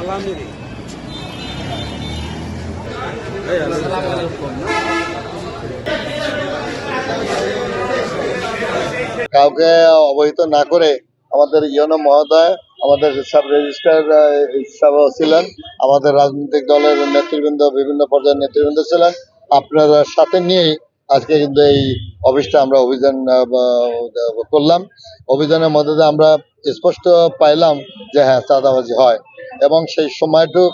কাউকে অবহিত না করে আমাদের ইউনো মহোদয়, আমাদের সাব রেজিস্ট্রার হিসাবেও ছিলেন, আমাদের রাজনৈতিক দলের নেতৃবৃন্দ, বিভিন্ন পর্যায়ের নেতৃবৃন্দ ছিলেন, আপনারা সাথে নিয়েই আজকে কিন্তু এই অফিসটা আমরা অভিযান করলাম। অভিযানের মধ্যে দিয়ে আমরা স্পষ্ট পাইলাম যে হ্যাঁ, চাঁদাবাজি হয়, এবং সেই সময়টুক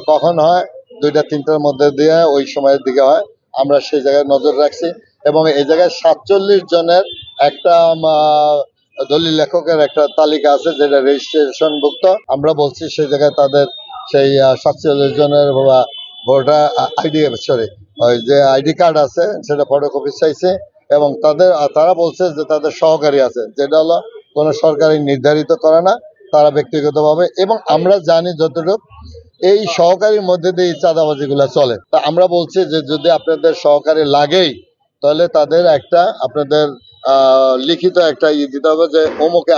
কখন হয়, 2টা-3টার মধ্যে দিয়ে ওই সময়ের দিকে হয়। আমরা সেই জায়গায় নজর রাখছি, এবং এই জায়গায় 47 জনের একটা দলিল লেখকের একটা তালিকা আছে, যেটা রেজিস্ট্রেশনভুক্ত। আমরা বলছি সেই জায়গায় তাদের সেই 47 জনের ভোটার আইডি, সরি, ওই যে আইডি কার্ড আছে সেটা ফটোকপি চাইছে, এবং তারা বলছে যে তাদের সহকারী আছে, যেটা হলো কোনো সরকারি নির্ধারিত করে না, তারা ব্যক্তিগতভাবে। এবং আমরা জানি যতটুকু এই সহকারীর মধ্যে দিয়ে চাঁদাবাজি গুলা চলে। তা আমরা বলছি যে যদি আপনাদের সহকারী লাগেই, তাহলে তাদের একটা আপনাদের লিখিত একটা দিতে হবে যে অমুকে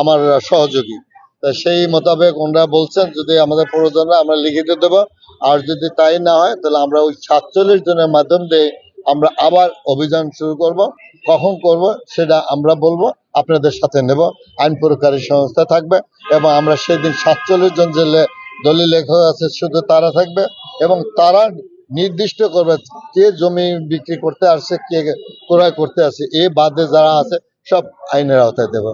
আমার সহযোগী। তা সেই মোতাবেক ওনারা বলছেন যদি আমাদের প্রয়োজন হয় আমরা লিখিত দেবো, আর যদি তাই না হয় তাহলে আমরা ওই 47 জনের মাধ্যম দিয়ে আমরা আবার অভিযান শুরু করব। কখন করব সেটা আমরা বলবো, আপনাদের সাথে নেব, আইন প্রয়োগকারী সংস্থা থাকবে, এবং আমরা সেদিন 47 জন যে দলিল লেখক আছে শুধু তারা থাকবে, এবং তারা নির্দিষ্ট করবে কে জমি বিক্রি করতে আসছে, কে ক্রয় করতে আসছে, এ বাদে যারা আছে সব আইনের আওতায় দেব।